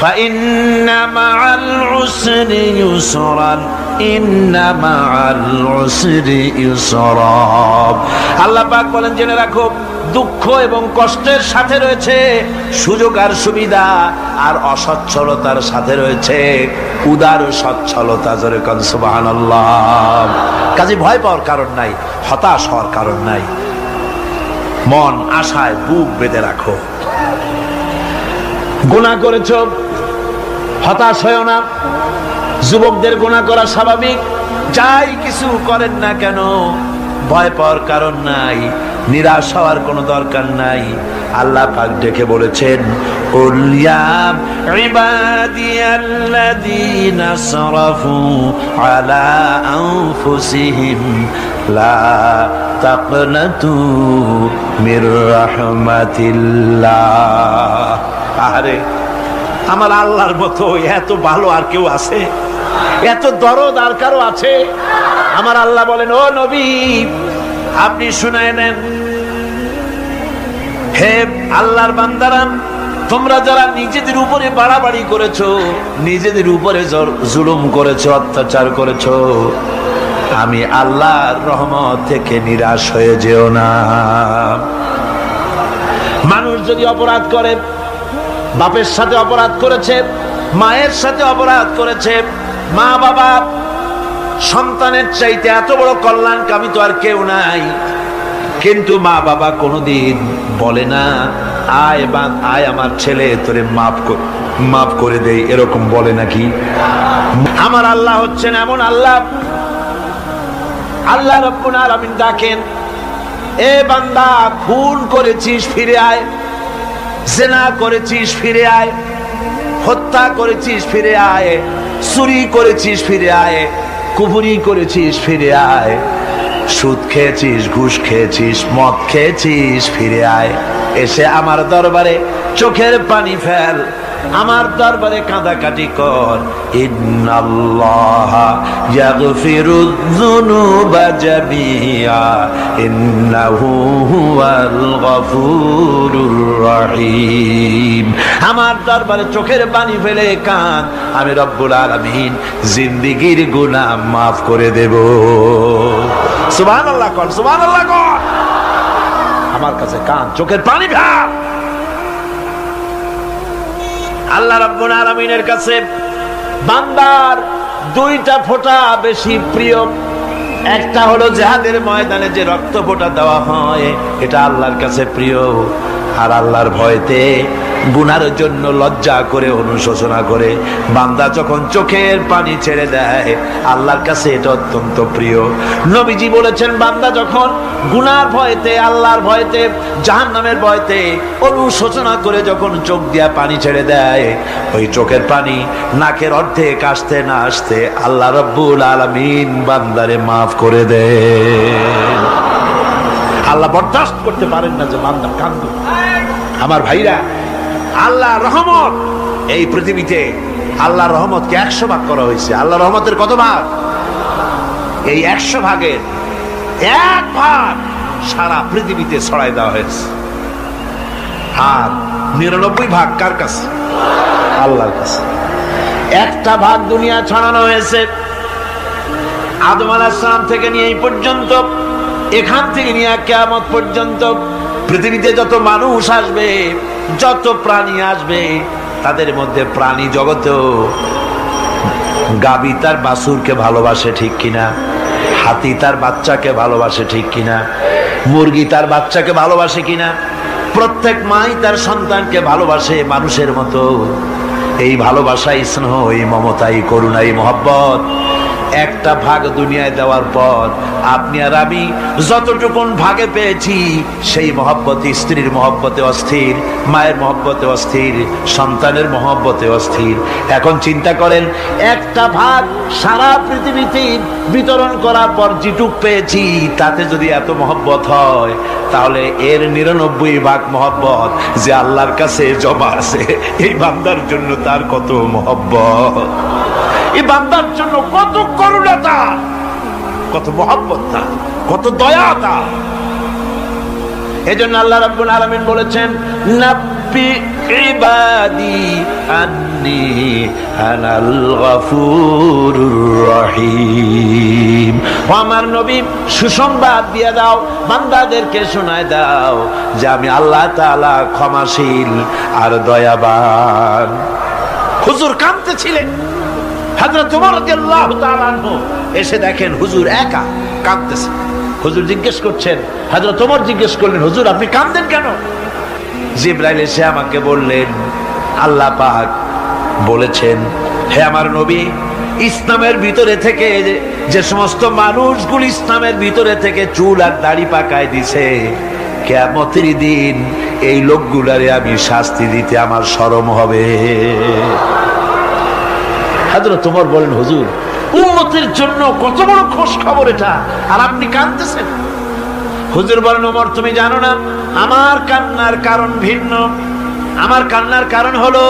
فإن مع العسر يسرا إن مع العسر يسرا। আল্লাহ পাক বলেন, জেনে রাখো দুঃখ এবং কষ্টের সাথে রয়েছে সুযোগ আর সুবিধা, আর অসচ্ছলতার সাথে রয়েছে উদার সচ্ছলতা। জোরে কোন সুবহানাল্লাহ। কাজে ভয় পাওয়ার কারণ নাই, হতাশ হওয়ার কারণ নাই। মন আশায় বুক বেঁধে রাখো। গুনাহ করেছো, হতাশ হয়েও না। যুবকদের গুনাহ করা স্বাভাবিক, যাই কিছু করেন না কেন ভয় পাওয়ার কারণ নাই, নিরাশ হওয়ার কোনো দরকার নাই। আল্লাহ পাক ডেকে বলেছেন, কুল ইয়া ইবাদিয়াল্লাযীনা আসরাফু আলা আনফুসিহিম লা তাকনাতু মির রাহমাতিল্লাহ। আরে আমার আল্লাহর মতো এত ভালো আর কেউ আছে? এত দরদ আর কারো আছে? আমার আল্লাহ বলেন, ও নবী আপনি শুনায় নেন, হে আল্লাহর বান্দারা, তোমরা যারা নিজেদের উপরে বাড়াবাড়ি করেছো, নিজেদের উপরে জুলুম করেছো, অত্যাচার করেছো, আমি আল্লাহর রহমত থেকে নিরাশ হয়ে যেও না। মানুষ যদি অপরাধ করে, বাপের সাথে অপরাধ করেছে, মায়ের সাথে অপরাধ করেছে, মা বাবা সন্তানের চাইতে এত বড় কল্যাণকামী তো আর কেউ নাই, কিন্তু মা বাবা কোনোদিন বলে না আয় আমার ছেলে তোরে মাফ করে দেই, এরকম বলে নাকি? আমার আল্লাহ হচ্ছেন এমন আল্লাহ, আল্লাহ রাব্বুল আলামিন ডাকেন, এ বান্দা খুন করেছিস ফিরে আয়, জিনা করেছিস ফিরে আয়, হত্যা করেছিস ফিরে আয়, চুরি করেছিস ফিরে আয়, কুফরি করেছিস ফিরে আয়, সুদ খেয়েছিস, ঘুষ খেয়েছিস, মদ খেয়েছিস ফিরে আয়, এসে আমার দরবারে চোখের পানি ফেল, আমার দরবারে কাঁদাকাটি কর। ইন্নাল্লাহা ইয়াগফিরুয যুনুবা জামিআ ইন্নাহু হুয়াল গফুরুর রহিম। আমার দরবারে চোখের পানি ফেলে কাঁদ, আমি রব্বুল আলামিন জিন্দেগীর গুনাহ মাফ করে দেব। সুবহানাল্লাহ কর, সুবহানাল্লাহ কর। আমার কাছে কাঁদ, চোখের পানি ফেল। আল্লাহ রাব্বুল আলামিনের কাছে বান্দার দুইটা ফোঁটা বেশি প্রিয়। একটা হলো জিহাদের ময়দানে যে রক্ত ফোঁটা দেওয়া হয়, এটা আল্লাহর কাছে প্রিয়। আর আল্লাহর ভয়তে গুনার জন্য লজ্জা করে, অনুশোচনা করে বান্দা যখন চোখের পানি ছেড়ে দেয়, আল্লাহর কাছে এটা অত্যন্ত প্রিয়। নবীজি বলেছেন, বান্দা যখন গুনার ভয়তে, আল্লাহর ভয়তে, জাহান্নামের ভয়তে অনুশোচনা করে যখন চোখ দিয়া পানি ছেড়ে দেয়, ওই চোখের পানি নাকের অর্ধেক আসতে না আসতে আল্লাহ রাব্বুল আলামিন বান্দারে মাফ করে দেয়। আল্লাহ বরদাস্ত করতে পারেন না যে বান্দা কাঁদবে। আমার ভাইরা, আল্লাহ রহমত, এই পৃথিবীতে আল্লাহর রহমতকে 100 ভাগ করা হয়েছে। আল্লাহ রহমতের কত ভাগ? এই 100 ভাগের 1 ভাগ সারা পৃথিবীতে ছড়াই দেওয়া হয়েছে। আর 99 ভাগ কার কাছে? আল্লাহর কাছে। একটা ভাগ দুনিয়া ছড়ানো হয়েছে আদম আলাইহিস সালাম থেকে নিয়ে এই পর্যন্ত, এখান থেকে নিয়ে কিয়ামত পর্যন্ত পৃথিবীতে যত মানুষ আসবে, যত প্রাণী আসবে, তাদের মধ্যে প্রাণী জগতেও গাভী তার বাছুরকে ভালোবাসে ঠিক কিনা, হাতি তার বাচ্চাকে ভালোবাসে ঠিক কিনা, মুরগি তার বাচ্চাকে ভালোবাসে কিনা, প্রত্যেক মাই তার সন্তানকে ভালোবাসে মানুষের মতো। এই ভালোবাসা, স্নেহ, এই মমতা, এই করুণা, এই মহব্বত একটা ভাগ দুনিয়ায় দেওয়ার পর আপনি আর আমি যতটুকুন ভাগে পেয়েছি, সেই মহব্বত স্ত্রীর মহব্বতে অস্থির, মায়ের মহব্বতে অস্থির, সন্তানের মহব্বতে অস্থির। এখন চিন্তা করেন, একটা ভাগ সারা পৃথিবীতে বিতরণ করার পর যেটুক পেয়েছি, তাতে যদি এত মহব্বত হয়, তাহলে এর 99 ভাগ মহব্বত যে আল্লাহর কাছে জমা আছে, এই বান্দার জন্য তার কত মহব্বত, এই বান্দার জন্য কত করুণা, কত মহব্বত, কত দয়া। এজন্য আল্লাহ রাব্বুল আলামিন বলেছেন, ইবাদি আন্নী আনাল গফুরুর রহিম। ও আমার নবী, সুসংবাদ দিয়ে দাও, বান্দাদেরকে শোনায় দাও যে আমি আল্লাহ তাআলা ক্ষমাশীল আর দয়াবান। হুজুর কাঁদতেছিলেন। হযরত ওমর রাদিয়াল্লাহু তাআলা আনহু এসে দেখেন হুজুর একা কাঁদতেছে। হুজুর জিজ্ঞেস করছেন, হযরত ওমর জিজ্ঞেস করলেন, হুজুর আপনি কাঁদেন কেন? জিবরাইল এসে আমাকে বললেন, আল্লাহ পাক বলেছেন, হে আমার নবী, ইসলামের ভিতরে থেকে যে সমস্ত মানুষগুলো ইসলামের ভিতরে থেকে চুল আর দাড়ি পাকায় দিছে, কিয়ামতের দিন এই লোকগুলারে আমি শাস্তি দিতে আমার শরম হবে। হযরত ওমর বলেন, হুজুর উম্মতের জন্য কত বড় খোশ খবর এটা, আর আপনি কাঁদতেছেন। হুজুর বলেন, ওমর তুমি জানো না আমার কান্নার কারণ ভিন্ন। আমার কান্নার কারণ হলো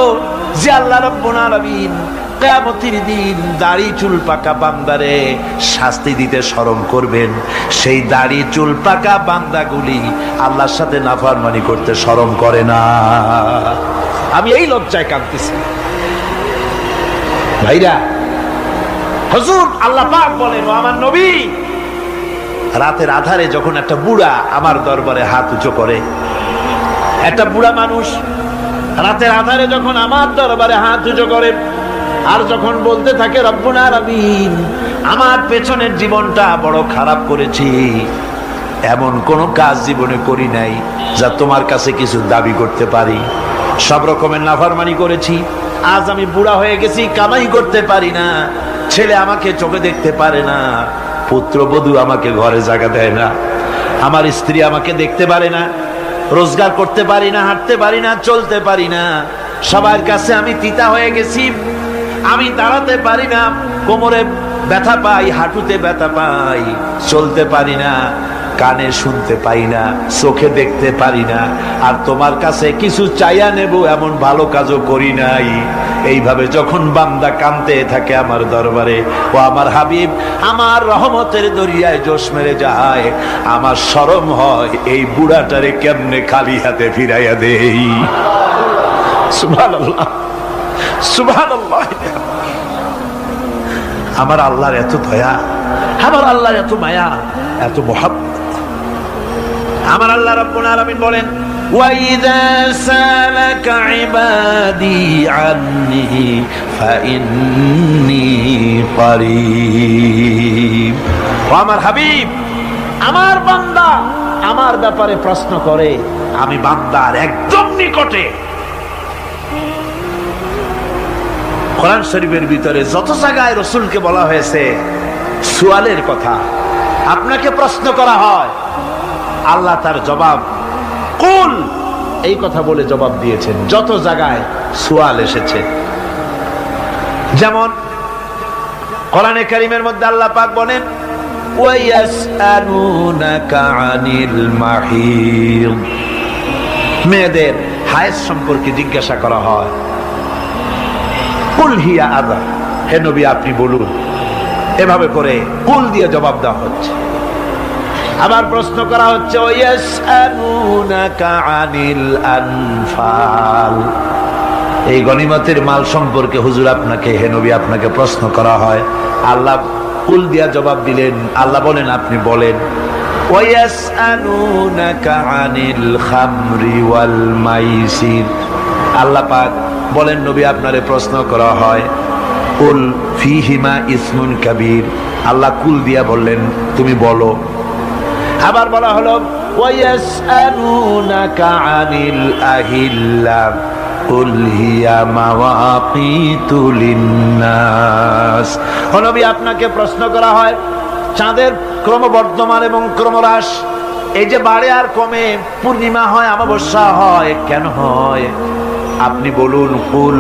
যে আল্লাহ রাব্বুল আলামিন কিয়ামতের দিন দাড়ি চুল পাকা বান্দারে শাস্তি দিতে শরম করবেন। সেই দাড়ি চুল পাকা বান্দাগুলি আল্লাহর সাথে নাফরমানি করতে শরম করে না। আমি এই লজ্জায় কাঁদতেছি। ভাইরা, হুজুর আল্লাহ পাক বলেন, ও আমার নবী, রাতের আধারে যখন একটা বুড়া আমার দরবারে হাত উঁচু করে, একটা বুড়া মানুষ রাতের আধারে যখন আমার দরবারে হাত উঁচু করে আর যখন বলতে থাকে, রব্বুল আলামিন আমার পেছনের জীবনটা বড় খারাপ করেছি, এমন কোন কাজ জীবনে করি নাই যা তোমার কাছে কিছু দাবি করতে পারি, সব রকমের নাফরমানি করেছি, আজ আমি বুড়া হয়ে গেছি, কামাই করতে পারি না, ছেলে আমাকে চোখে দেখতে পারে না, পুত্রবধূ আমাকে ঘরে জায়গা দেয় না, আমার স্ত্রী আমাকে দেখতে পারে না, রোজগার করতে পারি না, হাঁটতে পারি না, চলতে পারি না, সবার কাছে আমি তিতা হয়ে গেছি, আমি দাঁড়াতে পারি না, কোমরে ব্যথা পাই, হাঁটুতে ব্যথা পাই, চলতে পারি না, কানে শুনতে পাই না, চোখে দেখতে পারি না, আর তোমার কাছে কিছু চাইয়া নেব এমন ভালো কাজও করি নাই। এইভাবে যখন বান্দা কাঁদতে থাকে আমার দরবারে, ও আমার হাবিব আমার রহমতের দরিয়ায় জোশ মেরে যায়, আমার শরম হয় এই বুড়াটারে কেমনে খালি হাতে ফিরাইয়া দেই। সুবহানাল্লাহ, সুবহানাল্লাহ। আমার আল্লাহর এত দয়া, আমার আল্লাহর এত মায়া, এত মহব্বত। আমার আল্লাহ রাব্বুল আলামিন বলেন, وَإِذَا سَأَلَكَ عِبَادِي عَنِّي فَإِنِّي قَرِيبٌ। ও আমার হাবিব, আমার বান্দা আমার ব্যাপারে প্রশ্ন করে, আমি বান্দার একদম নিকটে। কোরআন শরীফের ভিতরে যত জায়গায় রাসূলকে বলা হয়েছে সুয়ালের কথা, আপনাকে প্রশ্ন করা হয়, আল্লাহ তার জবাব কুল এই কথা বলে জবাব দিয়েছেন। যত জায়গায় সুয়াল এসেছে, যেমন কোরআনে কারীমের মধ্যে আল্লাহ পাক বলেন, ওয়ায়াসআলুনাকা আনিল মাহিদ, মেয়েদের হায়েজ সম্পর্কে জিজ্ঞাসা করা হয়, কুল হিয়া আযা, হে নবী আপনি বলুন। এভাবে করে কুল দিয়ে জবাব দেওয়া হচ্ছে। আবার প্রশ্ন করা হচ্ছে, ওয়ায়াসআলুনাকা আনিল আনফাল, এই গনিমতের মাল সম্পর্কে হুজুর আপনাকে, হে নবী আপনাকে প্রশ্ন করা হয়। আল্লাহ কুল দিয়া জবাব দিলেন, আল্লাহ বলেন আপনি বলেন। ওয়ায়াসআলুনাকা আনিল খামরি ওয়াল মাইসির, আল্লাহ পাক বলেন নবী আপনারে প্রশ্ন করা হয়, কুল ফীহিমা ইসমুন কাবীর, আল্লাহ কুল দিয়া বললেন তুমি বলো। আবার বলা হলো, ওয়ায়াসআলুনাকা আনিল আহিল্লা কুল হিয়া মাওয়াকিতু লিন্নাস, ও নবী আপনাকে প্রশ্ন করা হয় চাঁদের ক্রমবর্ধমান এবং ক্রমহ্রাস, এই যে বাড়ে আর কমে, পূর্ণিমা হয় অমাবস্যা হয়, কেন হয় আপনি বলুন। কুল,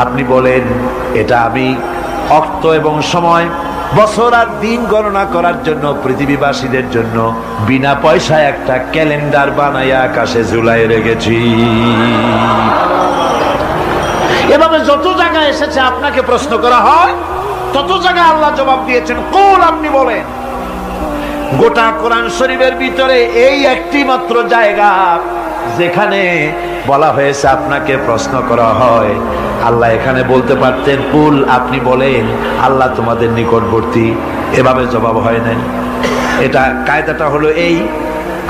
আপনি বলেন এটা আমি অক্ত এবং সময়, বছর আর দিন গণনা করার জন্য পৃথিবীবাসীদের জন্য বিনা পয়সায় একটা ক্যালেন্ডার বানাইয়া আকাশে ঝুলাই রেখেছি। এভাবে যত জায়গায় এসেছে আপনাকে প্রশ্ন করা হয়, তত জায়গায় আল্লাহ জবাব দিয়েছেন কুল আপনি বলেন। গোটা কোরআন শরীফের ভিতরে এই একটি মাত্র জায়গা যেখানে বলা হয়েছে আপনাকে প্রশ্ন করা হয়, আল্লাহ এখানে বলতে পারতেন কুল, আপনি বলেন আল্লাহ তোমাদের নিকটবর্তী, এভাবে জবাব হয় নাই। এটা কায়দাটা হলো এই,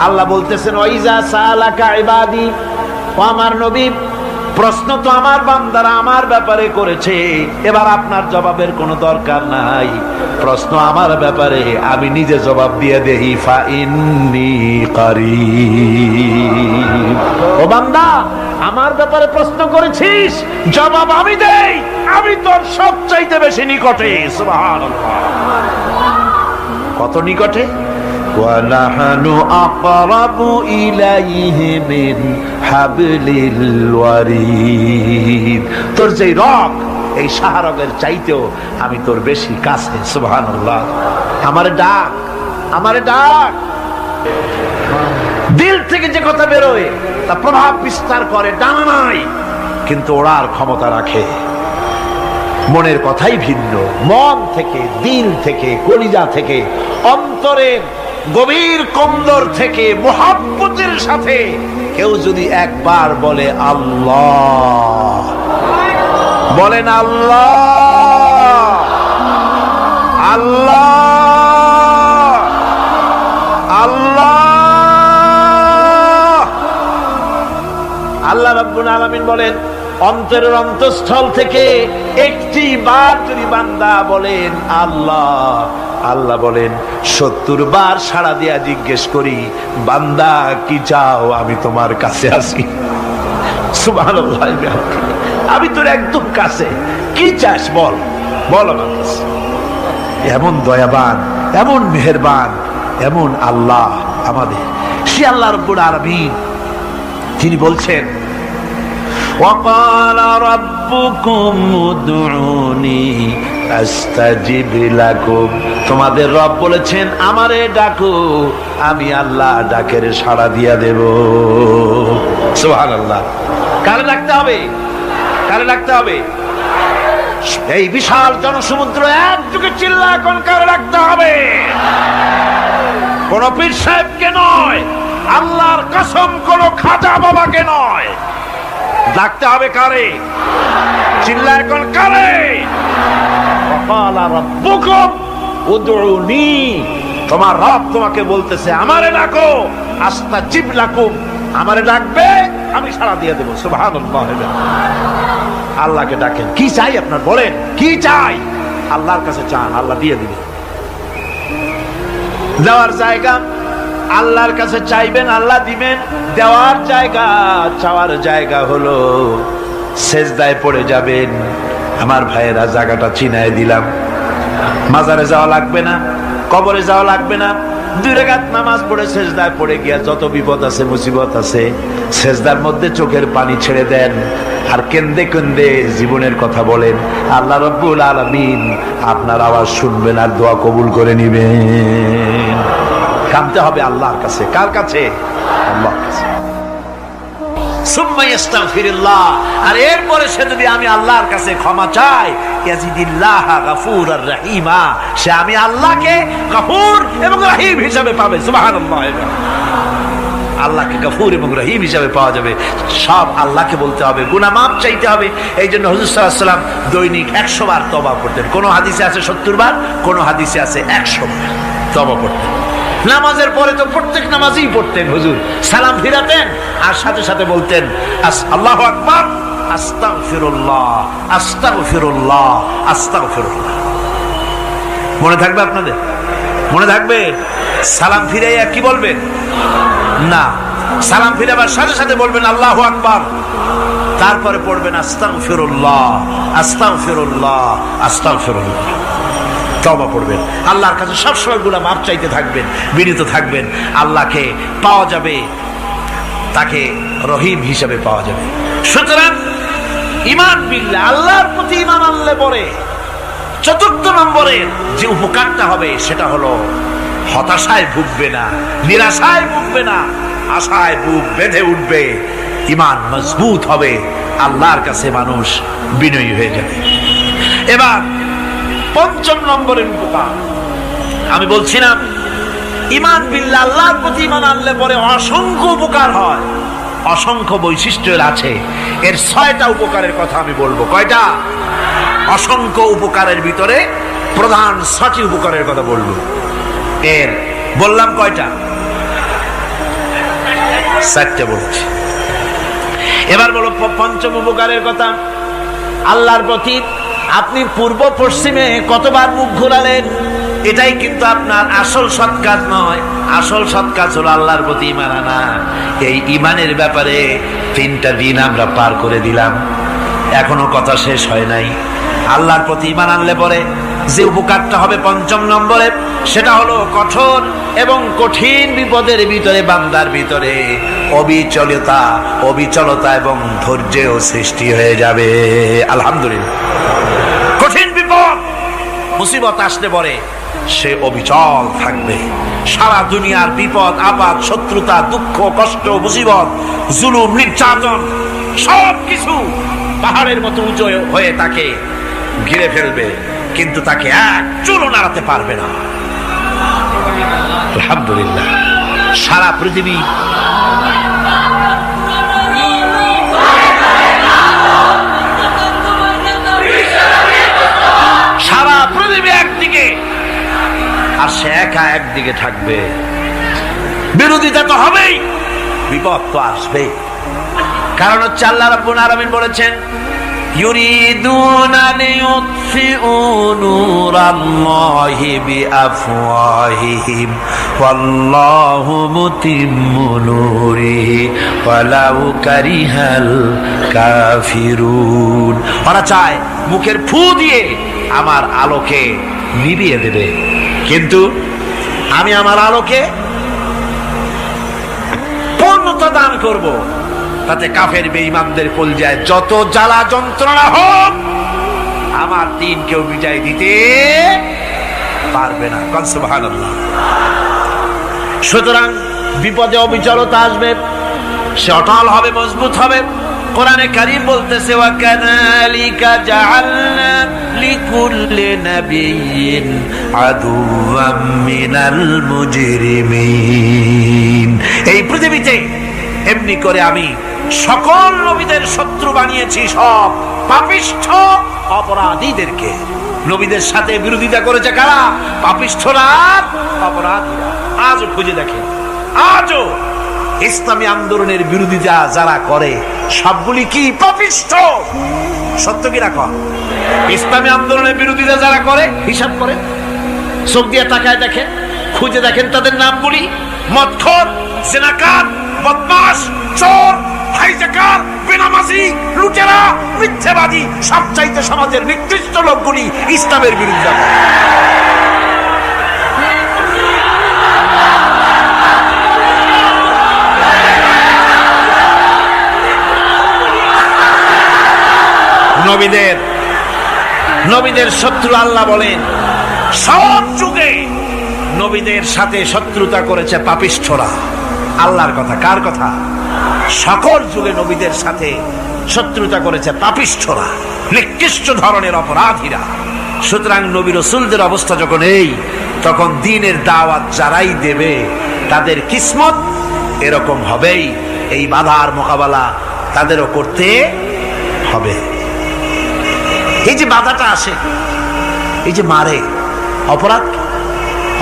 আল্লাহ বলতেছেন ওয়াইজা সালাকা ইবাদি, ও আমার নবী প্রশ্ন তো আমার বান্দারা আমার ব্যাপারে করেছে, এবার আপনার জবাবের কোনো দরকার নাই, প্রশ্ন আমার ব্যাপারে আমি নিজে জবাব দিয়ে দেই, ফা ইন্নী কারীব। ও বান্দা আমার ব্যাপারে প্রশ্ন করেছিস, জবাব আমি দেই, আমি তোর সবচাইতে বেশি নিকটে। সুবহানাল্লাহ, কত নিকটে? وَنَحْنُ أَقْرَبُ إِلَيْهِ مِنْ حَبْلِ الْوَرِيدِ। তোর যে রগ, এই শাহরগের চাইতেও আমি তোর বেশি কাছে। সুবহানাল্লাহ, আমারে ডাক, আমারে ডাক। দিল থেকে যে কথা বেরোয় তা প্রভাব বিস্তার করে, ডানা নাই কিন্তু ওড়ার ক্ষমতা রাখে। মনের কথাই ভিন্ন, মন থেকে, দিল থেকে, কলিজা থেকে, অন্তরের গভীর কন্দর থেকে মুহাব্বতের সাথে কেউ যদি একবার বলে আল্লাহ, বলেন আল্লাহ, আল্লাহ, আল্লাহ, আল্লাহ রাব্বুল আলামিন বলেন অন্তরের অন্তঃস্থল থেকে একটি বার যদি বান্দা বলেন আল্লাহ, আল্লাহ বলেন 70 বার সাড়া দিয়া জিজ্ঞেস করি, বান্দা কি চাও, আমি তোমার কাছে আছি। সুবহানাল্লাহ, আমি তোর একদম কাছে, কি চাস বল, বল আমার কাছে। এমন দয়াবান, এমন মেহেরবান, এমন আল্লাহ আমাদের, সে আল্লাহ রাব্বুল আলামিন তিনি বলছেন وَقَالَ رَبُّكُمْ ادْعُونِي أَسْتَجِبْ لَكُمْ। তোমাদের রব বলেছেন আমারে ডাকো, আমি আল্লাহ ডাকের সাড়া দিয়া দেব। সুবহানাল্লাহ, কারে ডাকতে হবে, কারে ডাকতে হবে? এই বিশাল জনসমুদ্র একযোগে চিল্লা কোন কারে ডাকতে হবে? কোন পীর সাহেবকে নয়, আল্লাহর কসম কোন খাজা বাবাকে নয়, ডাকতে হবে কারে? চিল্লা এখন কারে? ওয়াকালা রাব্বুকুম উদউনি, তোমার রব তোমাকে বলতেছে আমারে ডাকো, আস্তাজিব লাকুম, আমারে ডাকবে আমি সাড়া দিয়ে দেব। সুবহানাল্লাহ, আল্লাহকে ডাকেন, কি চাই আপনার বলেন, কি চাই? আল্লাহর কাছে চান, আল্লাহ দিয়ে দিবে। দেওয়ার জায়গা আল্লাহর কাছে চাইবেন, আল্লাহ দিবেন। দেওয়ার জায়গা, চাওয়ার জায়গা হলো সেজদায় পড়ে যাবেন। আমার ভাইয়েরা জায়গাটা চিনায় দিলাম, মাজারে যাওয়া লাগবে না, কবরে যাওয়া লাগবে না, 2 রাকাত নামাজ পড়ে সেজদায় পড়ে গিয়া যত বিপদ আছে, মুসিবত আছে, সেজদার মধ্যে চোখের পানি ছেড়ে দেন আর কেন্দে কেন্দে জীবনের কথা বলেন। আল্লাহ রাব্বুল আলামিন আপনার আওয়াজ শুনবেন আর দোয়া কবুল করে নিবেন। কাঁদতে হবে আল্লাহর কাছে। কার কাছে? আল্লাহর কাছে। সুম্মা ইস্তাগফিরুল্লাহ, আর এরপরে সে যদি আমি আল্লাহর কাছে ক্ষমা চাই, ইয়াজিদিল্লাহ গফুরার রহিমা, সে আমি আল্লাহকে গফুর এবং রহিম হিসাবে পাবে। সুবহানাল্লাহ, আল্লাহকে গফুর এবং রহিম হিসাবে পাওয়া যাবে। সব আল্লাহকে বলতে হবে, গুনাহ মাফ চাইতে হবে। এই জন্য হুজুর সাল্লাল্লাহু আলাইহি ওয়াসাল্লাম দৈনিক 100 বার তওবা করতেন। কোন হাদিসে আছে 70 বার, কোন হাদিসে আছে 100 বার তওবা করতেন। নামাজের পরে তো প্রত্যেক নামাজই পড়তেন হুজুর, সালাম ফিরাতেন আর সাথে সাথে বলতেন আল্লাহু আকবার, আস্তাগফিরুল্লাহ, আস্তাগফিরুল্লাহ, আস্তাগফিরুল্লাহ। মনে থাকবে আপনাদের? মনে থাকবে? সালাম ফিরাইয়া কি বলবেন? না, সালাম ফিরাবার সাথে সাথে বলবেন আল্লাহু আকবার, তারপরে পড়বেন আস্তাগফিরুল্লাহ, আস্তাগফিরুল্লাহ, আস্তাগফিরুল্লাহ। তওবা পড়বেন, আল্লাহর কাছে সবসময় গুনাহ মাফ চাইতে থাকবেন, বিনীত থাকবেন। আল্লাহকে পাওয়া যাবে, তাকে রহিম হিসাবে পাওয়া যাবে। সুতরাং ঈমান বিল্লাহ, আল্লাহর প্রতি ঈমান আনলে পরে 4 নম্বরের যে উপকারটা হবে সেটা হলো হতাশায় ভুগবে না, নিরাশায় ভুগবে না, আশায় বুক বেঁধে উঠবে, ঈমান মজবুত হবে, আল্লাহর কাছে মানুষ বিনয়ী হয়ে যাবে। এবার 5 নম্বরের উপকার আমি বলছিলাম, ঈমান বিল্লাহ, আল্লাহর প্রতি ঈমান আনলে পরে অসংখ্য উপকার হয়। অসংখ্য বৈশিষ্ট্যের আছে। এর 6টা উপকারের কথা আমি বলবো। কয়টা? অসংখ্য উপকারের ভিতরে প্রধান 6টি উপকারের কথা বলবো। এর বললাম কয়টা? 4টে বলেছি। এবার বলো পঞ্চম উপকারের কথা। আল্লাহর প্রতি আপনি পূর্ব পশ্চিমে কতবার মুখ ঘোরালেন, এটাই কিন্তু আপনার আসল সৎ কাজ নয়। আসল সৎ কাজ হলো আল্লাহর প্রতি ঈমান আনা। এই ঈমানের ব্যাপারে 3টা দিন আমরা পার করে দিলাম, এখনো কথা শেষ হয় নাই। আল্লাহর প্রতি ঈমান আনলে পরে যে উপকারটা হবে 5ম নম্বরে, সেটা হলো কঠোর এবং কঠিন বিপদের ভিতরে বান্দার ভিতরে অবিচলতা এবং ধৈর্যের সৃষ্টি হয়ে যাবে। আলহামদুলিল্লাহ। কঠিন বিপদ মুসিবত আসলে পরে সে অবিচল থাকবে। সারা দুনিয়ার বিপদ আপদ, শত্রুতা, দুঃখ, কষ্ট, মুসিবত, জুলুম, নির্যাতন সব কিছু পাহাড়ের মতো উঁচু হয়ে তাকে ঘিরে ফেলবে, কিন্তু তাকে এক চুলও নাড়াতে পারবে না। আলহামদুলিল্লাহ। সারা পৃথিবী একদিকে আর সে একা একদিকে থাকবে। বিরোধিতা তো হবেই, বিপদ তো আসবেই। কারণ হচ্ছে আল্লাহ রাব্বুল আলামিন বলেছেন, ইউরিদুনা লিইউতফিউ নূরাল্লাহি বিআফওয়াহিহিম ওয়াল্লাহু মুতিম্মু নূরিহি ওয়ালাউ কারিহাল কাফিরুন। ওরা চায় মুখের ফু দিয়ে আমার আলোকে নিভিয়ে দেবে, কিন্তু আমি আমার আলোকে পূর্ণতা দান করব। তাতে কাফের বেঈমানদের কলজায় যত জ্বালা যন্ত্রণা হোক, আমার দিন কেউ মিটাই দিতে পারবে না। সুবহানাল্লাহ। সুতরাং বিপদে অবিচলতা আসবে, সে অটল হবে, মজবুত হবে। কোরআনে কারীম বলতেছে, ওয়া কাযালিকা জাআলনা লিকুল্লি নাবিয়্যিন আদুওয়াম মিনাল মুজরিমিন। এই পৃথিবীতে এমনি করে আমি সকল নবীদের শত্রু বানিয়েছি, সব পাপিষ্ঠ অপরাধীদেরকে। নবীদের সাথে বিরোধিতা করেছে কারা? পাপিষ্ঠরা, অপরাধীরা। আজও খুঁজে দেখে, আজও ইসলামী আন্দোলনের বিরোধিতা যারা করে সবগুলি কি? পাপিষ্ঠ। সত্য কি রাখ? ইসলামী আন্দোলনের বিরোধিতা যারা করে হিসাব করে, চোখ দিয়ে তাকায় দেখেন, খুঁজে দেখেন তাদের নামগুলি। মদখোর, জিনাকার, বদমাশ, চোর, হাইজাকার, বেনামাজি, লুটেরা, মিথ্যাবাদী, সবচাইতে সমাজের নিকৃষ্ট লোকগুলি ইসলামের বিরুদ্ধে। নবীদের শত্রু আল্লাহ বলেন, সব যুগে নবীদের সাথে শত্রুতা করেছে পাপিষ্ঠরা। আল্লাহর কথা। কার কথা? সকল যুগে নবীদের সাথে শত্রুতা করেছে পাপিষ্ঠরা, নিকৃষ্ট ধরনের অপরাধীরা। সুতরাং নবী রাসূলদের অবস্থা যখন এই, তখন দ্বীনের দাওয়াত যারাই দেবে তাদের কিসমত এরকম হবেই। এই বাধার মোকাবেলা তাদেরও করতে হবে। এই যে বাধাটা আসে, এই যে মারে,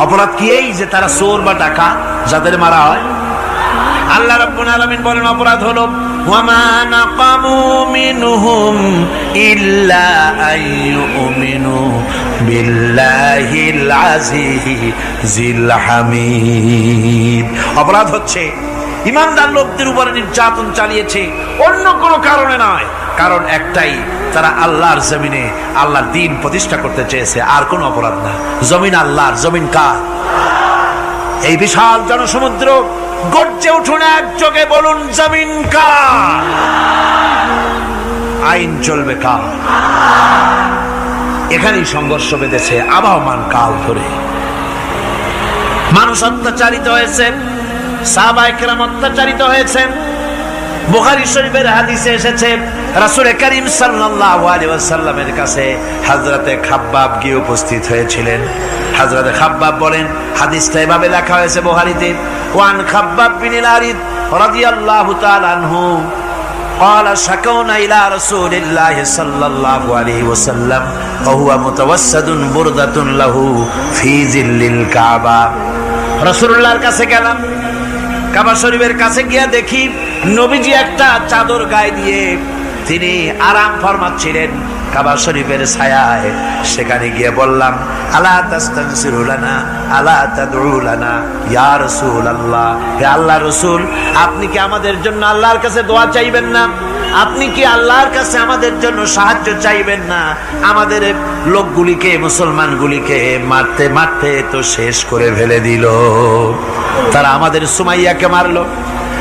অপরাধ কি? এই যে তারা চোর বা ডাকাত যাদের মারা হয়। আল্লাহ রাব্বুল আলামিন বলেন অপরাধ হলো, ওয়ামা নাকামু মিনহুম ইল্লা আইয়ুমিনু বিল্লাহিল আজিজিল হামিদ। অপরাধ হচ্ছে ঈমানদার লোকদের উপরে নির্যাতন চালিয়েছে, অন্য কোনো কারণে নয়। কারণ একটাই, তারা আল্লাহর জমিনে আল্লাহর দ্বীন প্রতিষ্ঠা করতে চেয়েছে, আর কোনো অপরাধ না। জমিন আল্লাহর, জমিন কার? এই বিশাল জনসমুদ্র গর্জে উঠুন একযোগে, বলুন জমিন কার? আইন চলবে কার? এখানেই সংঘর্ষ বেঁধেছে আবহমান কাল ধরে। মানুষ অত্যাচারিত হয়েছে, সাহাবায়ে কেরাম অত্যাচারিত হয়েছেন, বুখারী শরীফের হাদিসে এসেছে রাসূল করিম সাল্লাল্লাহু আলাইহি ওয়াসাল্লামের কাছে হযরতে খাব্বাব গিয়ে উপস্থিত হয়েছিলেন। হযরতে খাব্বাব বলেন, হাদিসটা এভাবে লেখা হয়েছে বুখারীতে, ওয়ান খাব্বাব বিন আল-আরিদ রাদিয়াল্লাহু তাআলা আনহু قال شكونا إلى رسول الله صلى الله عليه وسلم وهو متوسد بردة له في ظل الكعبة। রাসূলুল্লাহর কাছে গেলাম, কাবা শরীফের কাছে গিয়ে দেখি নবীজি একটা চাদর গায়ে দিয়ে তিনি আরাম ফরমাচ্ছিলেন কাবা শরীফের ছায়ায়। সেখানে গিয়ে বললাম, আলা তাস্তানসিরু লানা আলা তাদউ লানা ইয়া রাসূলুল্লাহ, হে আল্লাহর রাসূল, আপনি কি আমাদের জন্য আল্লাহর কাছে দোয়া চাইবেন না? আপনি কি আল্লাহর কাছে আমাদের জন্য সাহায্য চাইবেন না? আমাদের লোকগুলিকে, মুসলমানগুলিকে মারতে মারতে তো শেষ করে ফেলে দিল। তারা আমাদের সুমাইয়াকে মারলো,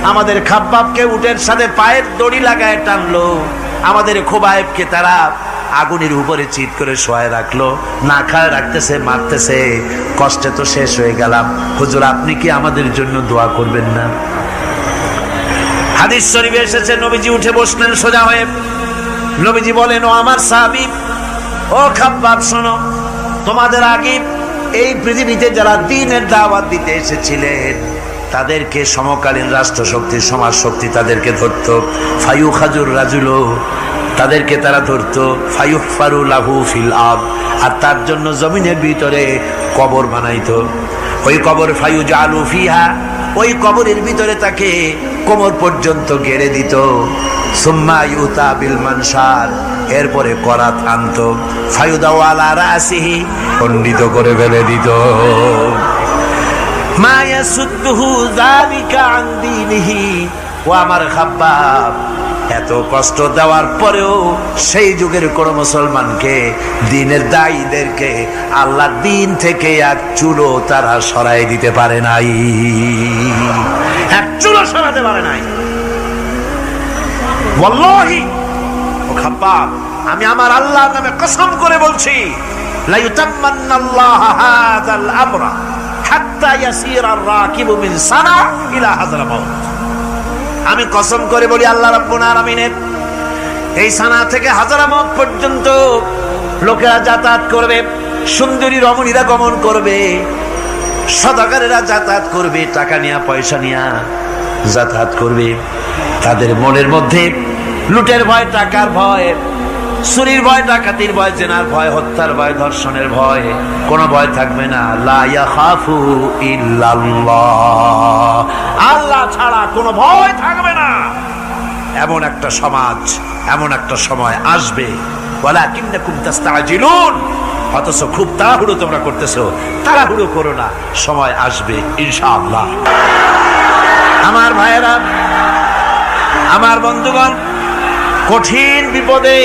আমাদের খাব্বাবকে উটের সাথে পায়ের দড়ি লাগায় টানলো, আমাদের খোবায়েবকে তারা আগুনের উপরে চিৎ করে শোয়ায় রাখলো, না খায় রাখতেছে, মারতেছে, কষ্টে তো শেষ হয়ে গেলাম। হুজুর, আপনি কি আমাদের জন্য দোয়া করবেন না? হাদিস শরীফে এসেছে, নবীজি উঠে বসলেন সোজা হয়ে। নবীজি বলেন, ও আমার সাহাবী, ও খাব্বাব, শোনো, তোমাদের আগে এই পৃথিবীতে যারা দ্বীনের দাওয়াত দিতে এসেছিলেন তাদেরকে সমকালীন রাষ্ট্রশক্তি, সমাজ শক্তি তাদেরকে ধরত। ফায়ুখাজুর রাজুলো, তাদেরকে তারা ধরত। ফায়ুহফারু লাহু ফিল আরদ, আর তার জন্য জমিনের ভিতরে কবর বানাইতো। ওই কবর ফায়ুজালু ফিহা, ওই কবরের ভিতরে তাকে কোমর পর্যন্ত গেড়ে দিত। সুম্মা ইউতা বিল মানশার, এরপরে করাত আনতো। ফায়ুদাউ আলা রাসিহি, খণ্ডিত করে ফেলে দিত। মা ইয়াসুদ্দুহু যালিকা আন দীনিহি, ও আমার খাব্বাব, এত কষ্ট দেওয়ার পরেও সেই যুগের কোন মুসলমানকে, দ্বীনের দায়ীদেরকে আল্লাহর দ্বীন থেকে এক চুলো তারা সরাই দিতে পারে নাই, এক চুলো সরাতে পারে নাই। ওয়াল্লাহি, ও খাব্বাব, আমি আমার আল্লাহর নামে কসম করে বলছি, লা ইউতাম্মান্নাল্লাহু হাযাল আমরা হাত্তা ইয়াসিরা আর-রাকিবু মিন সানা ইলা হাযরামাউত। আমি কসম করে বলি, আল্লাহ রাব্বুল আলামিনের এই সানা থেকে হাযরামাউত পর্যন্ত লোকেরা যাতায়াত করবে, সুন্দরী রমণীরা গমন করবে, সদাগরেরা যাতায়াত করবে, টাকা নিয়া পয়সা নিয়া যাতায়াত করবে। তাদের মনের মধ্যে লুটের ভয়, টাকার ভয়, চুরির ভয়, ডাকাতির ভয়, জেনার ভয়, হত্যার ভয়, ধর্ষণের ভয়, কোনো ভয় থাকবে না। লা ইয়াখাফু ইল্লাল্লাহ, আল্লাহ ছাড়া কোনো ভয় থাকবে না। এমন একটা সমাজ, এমন একটা সময় আসবে। ওয়ালাকিন্নাকুম তাস্তাজিলুন, অথচ খুব তাড়াহুড়ো তোমরা করতেছো। তাড়াহুড়ো করো না, সময় আসবে ইনশাআল্লাহ। আমার ভাইয়েরা, আমার বন্ধুগণ, কঠিন বিপদে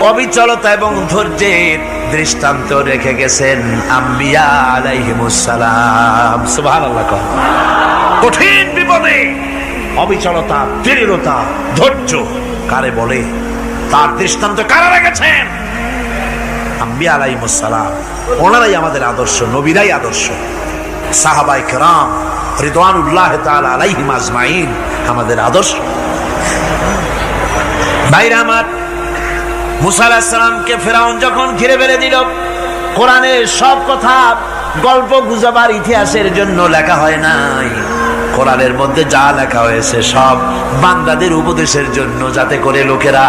অবিচলতা এবং ধৈর্যের দৃষ্টান্ত রেখে গেছেন আম্বিয়া আলাইহিমুস সালাম। সুবহানাল্লাহ। কঠিন বিপদে অবিচলতা, দৃঢ়তা, ধৈর্য কারে বলে, তার দৃষ্টান্ত কারা রেখেছেন? আম্বিয়া আলাইহিমুস সালাম। ওনারাই আমাদের আদর্শ, নবীরাই আদর্শ। সাহাবায়ে কেরাম রিদওয়ানুল্লাহ তাআলা আলাইহিম আজমাইন আমাদের আদর্শ। ভাইরা আমার, মুসা আলাইহিস সালামকে ফেরাউন যখন ঘিরে ফেলে দিল, কোরআনের সব কথা গল্প গুজবার ইতিহাসের জন্য লেখা হয় নাই। কোরআনের মধ্যে যা লেখা হয়েছে সব বান্দাদের উপদেশের জন্য, যাতে করে লোকেরা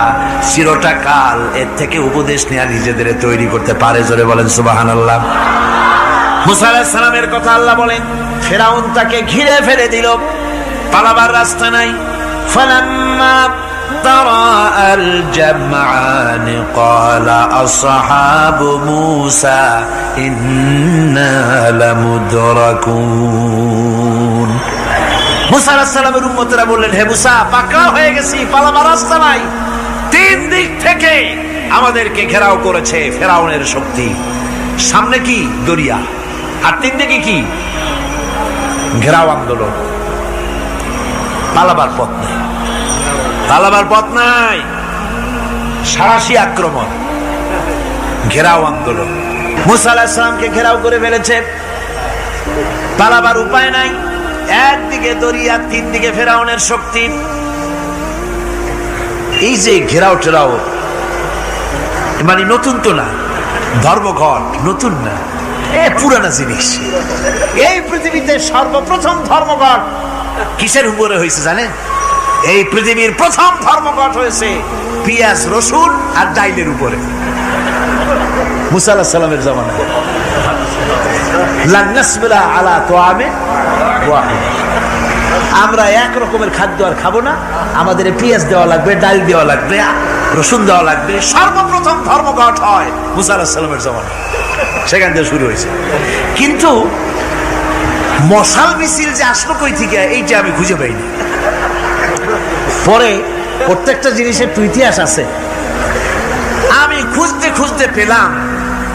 চিরটা কাল এর থেকে উপদেশ নেওয়া নিজেদের তৈরি করতে পারে। জোরে বলেন সুবহানাল্লাহ। মুসা আলাইহিস সালামের কথা আল্লাহ বলেন, ফেরাউন তাকে ঘিরে ফেলে দিল, পালাবার রাস্তা নাই। ফালাম্মা تراءى الجمعان قال أصحاب موسى إنا لمدركون। মুসা আলাইহিস সালামের উম্মতেরা বললেন, হে মুসা, পাকড়াও হয়ে গেছি, পালাবার রাস্তা নাই। তিন দিক থেকে আমাদেরকে ঘেরাও করেছে ফেরাউনের শক্তি। সামনে কি? দরিয়া, আর তিন দিকে কি? ঘেরাও আন্দোলন। পালাবার পথ নেই, পালাবার পথ নাই। সারাশি আক্রমণ, ঘেরাও আন্দোলন। মুসা আলাইহিস সালামকে ঘেরাও করে ফেলেছে, পালাবার উপায় নাই। একদিকে দরিয়া, তিন দিকে ফেরাউনের শক্তি। এই যে ঘেরাও টেরাও, মানে নতুন তো না, ধর্মঘট নতুন না, পুরানা জিনিস। এই পৃথিবীতে সর্বপ্রথম ধর্মঘট কিসের উপরে হয়েছে জানেন? এই পৃথিবীর প্রথম ধর্মঘট হয়েছে পেঁয়াজ রসুন আর ডাইলের উপরে, মুসা আলাইহিস সালামের জামানায়। লান নাসবিরা আলা তুআমিন ওয়াহিদ, আমরা এক রকমের খাদ্য আর খাবো না, আমাদের পেঁয়াজ দেওয়া লাগবে, ডাল দেওয়া লাগবে, রসুন দেওয়া লাগবে। সর্বপ্রথম ধর্মঘট হয় মুসা আলাইহিস সালামের জামানায়, সেখান থেকে শুরু হয়েছে। কিন্তু মশাল মিছিল যে আসলো কই থেকে, এইটা আমি খুঁজে পাইনি। পরে প্রত্যেকটা জিনিসের তো ইতিহাস আছে, আমি খুঁজতে খুঁজতে পেলাম।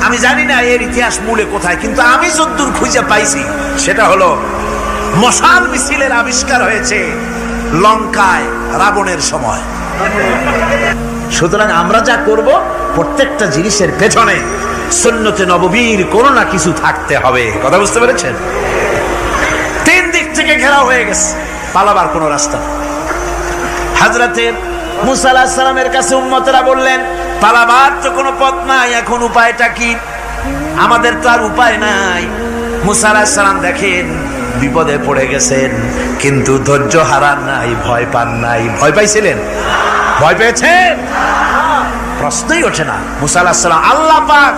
আমি জানি না এর ইতিহাস মূলে কোথায়, কিন্তু আমি যতদূর খুঁজে পাইছি সেটা হলো মশাল মিছিলের আবিষ্কার হয়েছে লঙ্কায় রাবণের সময়। সুতরাং আমরা যা করব প্রত্যেকটা জিনিসের পেছনে সুন্নতে নববীর কোনো না কিছু থাকতে হবে। কথা বুঝতে পেরেছেন? তিন দিক থেকে ঘেরাও হয়ে গেছে, পালাবার কোনো রাস্তা। হযরতে মুসা আলাইহিস সালামের কাছে উম্মতেরা বললেন, পালাবার তো কোনো পথ নাই, এখন উপায়টা কি? আমাদের তো আর উপায় নাই। মুসা আলাইহিস সালাম দেখেন বিপদে পড়ে গেছেন, কিন্তু ধৈর্য হারান নাই, ভয় পান নাই। ভয় পাইছিলেন? ভয় পেয়েছেন? প্রশ্নই ওঠে না। মুসা আলাইহিস সালাম আল্লাহ পাক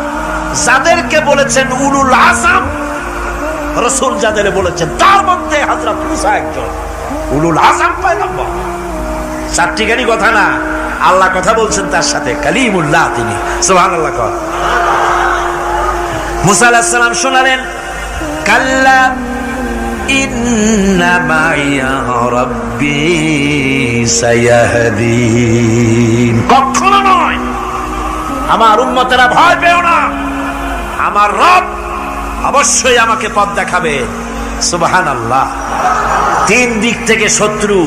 যাদেরকে বলেছেন উলুল আযম রাসূল, যাদের বলেছেন তার মধ্যে হযরত মুসা একজন উলুল আযম পয়গম্বর। চারটি গাড়ি কথা না, আল্লাহ কথা বলছেন তার সাথে, কালিমুল্লাহ তিনি। সুবহানাল্লাহ। মুসা আলাইহিস সালাম শোনালেন, কাল্লা ইন্না মাইয়া রাব্বি সায়াহদিন। কখনো নয়, আমার উম্মতেরা ভয় পেও না, আমার রব অবশ্যই আমাকে পথ দেখাবে। সুবহানাল্লাহ। তিন দিক থেকে শত্রু,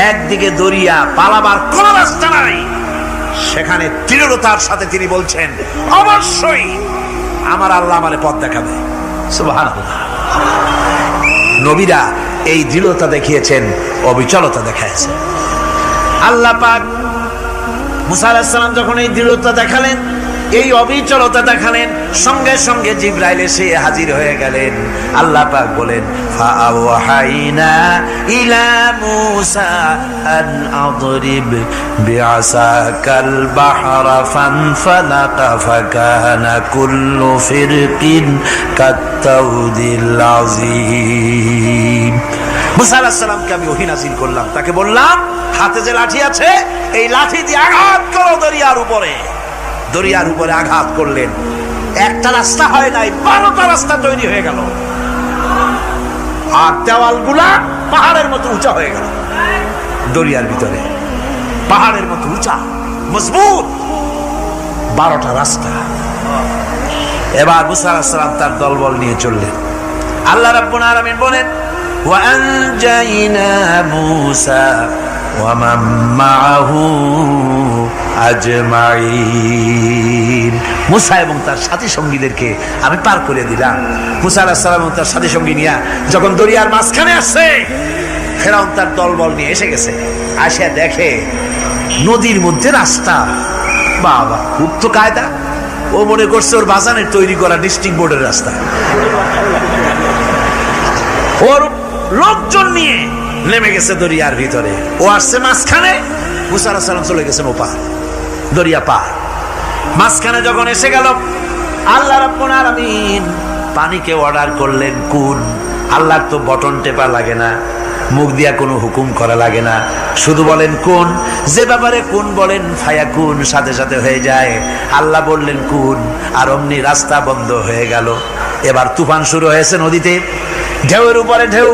একদিকে দরিয়া, পালাবার কোন রাস্তা নাই। সেখানে দৃঢ়তার সাথে তিনি বলছেন, অবশ্যই আমার আল্লাহ আমারে পথ দেখাবে। সুবহানাল্লাহ। নবীরা এই দৃঢ়তা দেখিয়েছেন, অবিচলতা দেখাইছেন। আল্লাহ পাক মুসা আলাইহিস সালাম যখন এই দৃঢ়তা দেখালেন, এই অবিচলতা দেখালেন, সঙ্গে সঙ্গে জিবরাইল এসে হাজির হয়ে গেলেন। আল্লাহ পাক বলেন, ফাআওহাইনা ইলা মুসা আন আদরিব বিআসাকাল বাহরা ফানফালাকা ফাকানা কুল্লু ফিরকিন কাত্তাউদিল আযীম। মুসা আলাইহিস সালামকে আমি ওহী নাযিল করলাম, তাকে বললাম হাতে যে লাঠি আছে, এই লাঠি দিয়ে আঘাত করো দরিয়ার উপরে। দরিয়ার উপরে আঘাত করলেন, একটা রাস্তা হয় নাই, 12টা রাস্তা তৈরি হয়ে গেল। আর দেওয়ালগুলা পাহাড়ের মতো উঁচা হয়ে গেল। দরিয়ার ভিতরে পাহাড়ের মতো উঁচা মজবুত 12টা রাস্তা। এবার মুসা আলাইহিস সালাম তার দলবল নিয়ে চললেন। আল্লাহ রাব্বুল আলামিন বলেন, ওয়া আনজাইনা মুসা ওয়া মান মাআহু আজমাইন। মুসা এবং তার সাথী সঙ্গীদেরকে আমি পার করে দিলাম। মুসা আলাইহিস সালাম এবং তার সাথী সঙ্গী নিয়ে যখন দরিয়ার মাঝখানে আসছে, ফেরাউন তার দলবল নিয়ে এসে গেছে। আসে দেখে নদীর মধ্যে রাস্তা। বাবা, খুব তো কায়দা। ও মনে করছে ওর বাজানের তৈরি করা ডিস্ট্রিক্ট বোর্ডের রাস্তা। ওর লোকজন নিয়ে নেমে গেছে দরিয়ার ভিতরে, ও আসছে মাঝখানে, মুসা আলাইহিস সালাম চলে গেছেন ওপার, দরিয়া পার। মাঝখানে যখন এসে গেল, আল্লাহ রাব্বুল আলামিন পানিকে অর্ডার করলেন কুন। আল্লাহর তো বটন টেপা লাগে না, মুখ দিয়া কোনো হুকুম করা লাগে না, শুধু বলেন কুন। যে ব্যাপারে কুন বলেন ফায়াকুন, সাথে সাথে হয়ে যায়। আল্লাহ বললেন কুন, আর অমনি রাস্তা বন্ধ হয়ে গেল। এবার তুফান শুরু হয়েছে নদীতে, ঢেউয়ের উপরে ঢেউ,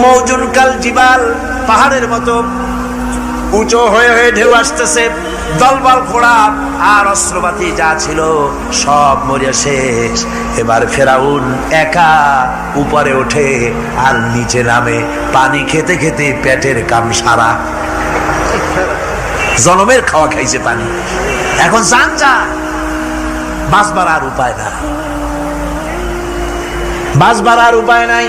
মৌজুন কাল জিবাল, পাহাড়ের মতো উঁচু হয়ে হয়ে ঢেউ আসতেছে। দলবল ঘোড়া আর অস্ত্রপাতি যা ছিল সব মরিয়া শেষ। এবার ফেরাউন একা উপরে ওঠে আর নিচে নামে, পানি খেতে খেতে পেটের কাম সারা। জনমের খাওয়া খাইছে পানি, এখন জান যা, বাঁচবার আর উপায় না, বাঁচবার আর উপায় নাই।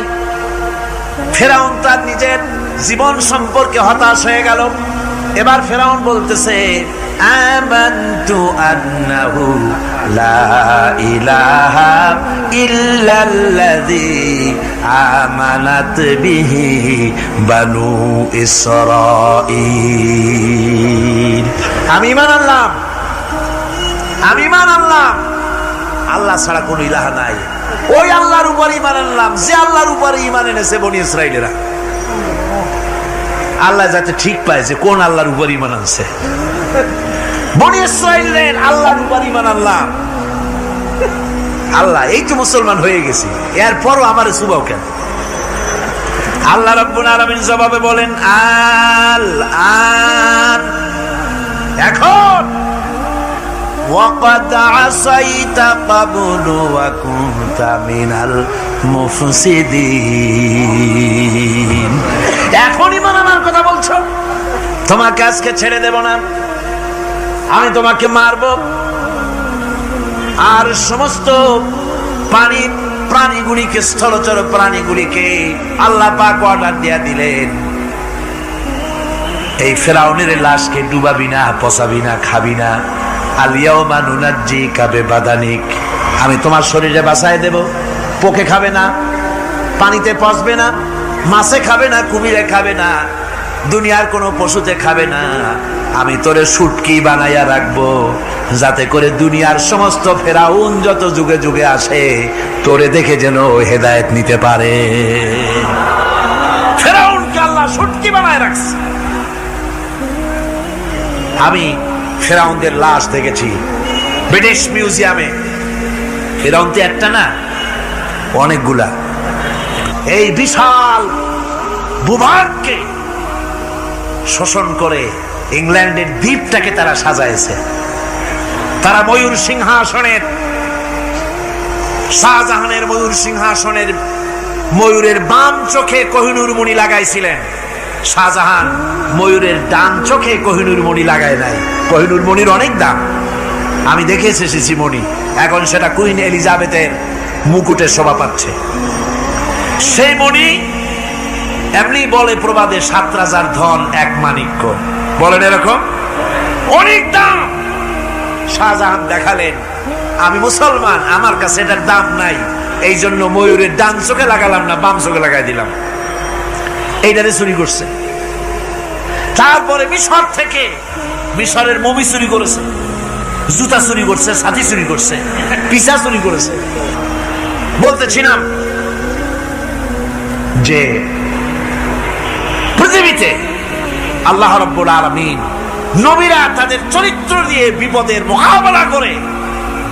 ফেরাউন তার নিজের জীবন সম্পর্কে হতাশ হয়ে গেল। এবার ফেরাউন বলতেছে, আমানতু আন্নাহু লা ইলাহা ইল্লাল্লাযী আমানাত বিহি বানু ইসরাঈল। আমি ঈমান আনলাম, আমি ঈমান আনলাম আল্লাহ ছাড়া কোনো ইলাহ নাই। ওই আল্লাহর উপর ঈমান আনলাম যে আল্লাহর উপর ঈমান এনেছে বনি ইসরাঈলেরা। আল্লাহ যাতে ঠিক পায় যে কোন আল্লাহর উপর ঈমান আনছে। বনি ইসরাঈলের আল্লাহর উপর ঈমান আনলাম। আল্লাহ এই তো মুসলমান হয়ে গেছি, এরপরও আমারে সুবাও কেন? আল্লাহ রাব্বুল আলামিন জবাবে বলেন আল আন, এখন ওয়াকাদ আসাইতা ক্বাবলু ওয়া কুনতা মিনাল মুফসিদিন। এখন ঈমান আনার কথা বলছো? তোমাকে আজকে ছেড়ে দেব না, আমি তোমাকে মারব। আর সমস্ত প্রাণীগুলিকে, স্থলচর প্রাণীগুলিকে আল্লাহ পাক অর্ডার দিয়া দিলেন, এই ফেরাউনের লাশকে ডুবাবি না, পচাবি না, খাবি না। আলিয়াউমা নুনাজ্জিকা বিবাদানিক, আমি তোমার শরীরে বাঁচায় দেব। পোকে খাবে না, পানিতে পচবে না, মাছে খাবে না, কুমিরে খাবে না, দুনিয়ার কোনো পশুতে খাবে না। আমি তোরে শুটকি বানাইয়া রাখবো, যাতে করে দুনিয়ার সমস্ত ফেরাউন যত যুগে যুগে আসে তোরে দেখে যেন হেদায়েত নিতে পারে। ফেরাউনকে আল্লাহ শুটকি বানায় রাখছে। আমি ফেরাউনদের লাশ দেখেছি ব্রিটিশ মিউজিয়ামে। ফেরাউন তো একটা না, অনেকগুলা। এই বিশাল ভূভাগকে শোষণ করে ইংল্যান্ডের দ্বীপটাকে তারা সাজাইছে। তারা ময়ূর সিংহাসনের, শাহজাহানের ময়ূর সিংহাসনের ময়ূরের বাম চোখে কোহিনূর মণি লাগাইছিলেন। শাহজাহান ময়ূরের ডান চোখে কোহিনূর মণি লাগায় নাই। কোহিনূর মণির অনেক দাম, আমি দেখে এসেছি মণি। এখন সেটা কুইন এলিজাবেথের মুকুটে শোভা পাচ্ছে। সেই মণি এমনি বলে প্রবাদে 7 রাজার ধন 1 মাণিক্য, বলেন এরকম অনেক দাম। শাহজাহান দেখালেন আমি মুসলমান, আমার কাছে এটার দাম নাই, এই জন্য ময়ূরের ডান চোখে লাগালাম না, বাম চোখে লাগাই দিলাম। এইটারে চুরি করছে। তারপরে মিশর থেকে, মিশরের মমি চুরি করেছে, জুতা চুরি করছে, ছাতি চুরি করছে, পিসা চুরি করেছে। বলতেছিলাম যে পৃথিবীতে আল্লাহ রাব্বুল আলামিন নবীরা তাদের চরিত্র দিয়ে বিপদের মোকাবেলা করে,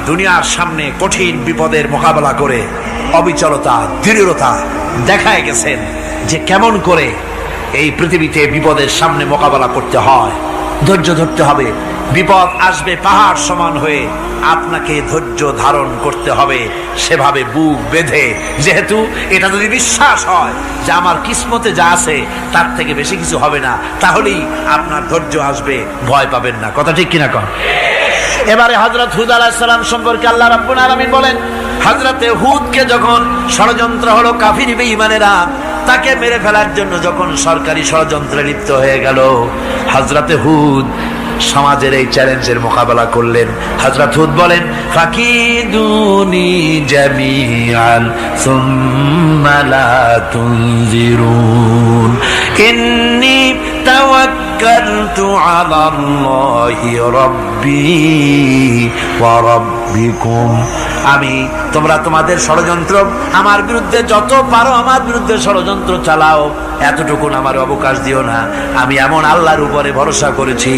দুনিয়ার সামনে কঠিন বিপদের মোকাবেলা করে অবিচলতা, দৃঢ়তা দেখায় গেছেন যে কেমন করে এই পৃথিবীতে বিপদের সামনে মোকাবেলা করতে হয়। ধৈর্য ধরতে হবে। বিপদ আসবে পাহাড় সমান হয়ে, আপনাকে ধৈর্য ধারণ করতে হবে সেভাবে বুক বেঁধে। যেহেতু এটা যদি বিশ্বাস হয় যে আমার কিসমতে যা আছে তার থেকে বেশি কিছু হবে না, তাহলেই আপনার ধৈর্য আসবে, ভয় পাবেন না। কথা ঠিক কিনা কন? এবারে হযরত হুদ আলাইহিস সালাম সম্পর্কে আল্লাহ রাব্বুল আলামিন বলেন, হযরতে হুদকে যখন ষড়যন্ত্র হলো কাফির বেঈমানেরা তাকে মেরে ফেলার জন্য, যখন সরকারি ষড়যন্ত্রে লিপ্ত হয়ে গেল, হযরতে হুদ সমাজের এই চ্যালেঞ্জের মোকাবেলা করলেন। হযরত হুদ বলেন, ফাকিদুনি জামিআন সুম্মা লা তুনজিরুন ইন্নী তাওয়াক্কালতু আলাল্লাহি রাব্বি ওয়া রাব্বিকুম। আমি, তোমরা তোমাদের ষড়যন্ত্র আমার বিরুদ্ধে যত পারো আমার বিরুদ্ধে ষড়যন্ত্র চালাও, এতটুকুন আমার অবকাশ দিও না। আমি এমন আল্লাহর উপরে ভরসা করেছি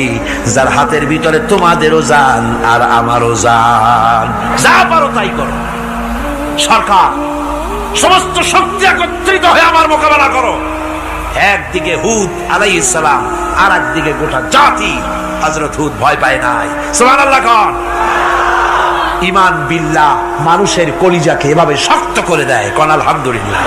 যার হাতের ভিতরে তোমাদেরও জান আর আমারও জান। যা পারো তাই করো। সরকার, সমস্ত শক্তি একত্রিত হয়ে আমার মোকাবেলা করো। একদিকে হুদ আলাইহিস সালাম, আর একদিকে গোটা জাতি। হযরত হুদ ভয় পায় নাই। সুবহানাল্লাহ কোন? ঈমান বিল্লাহ মানুষের কলিজাকে এভাবে শক্ত করে দেয়। কোন আলহামদুলিল্লাহ।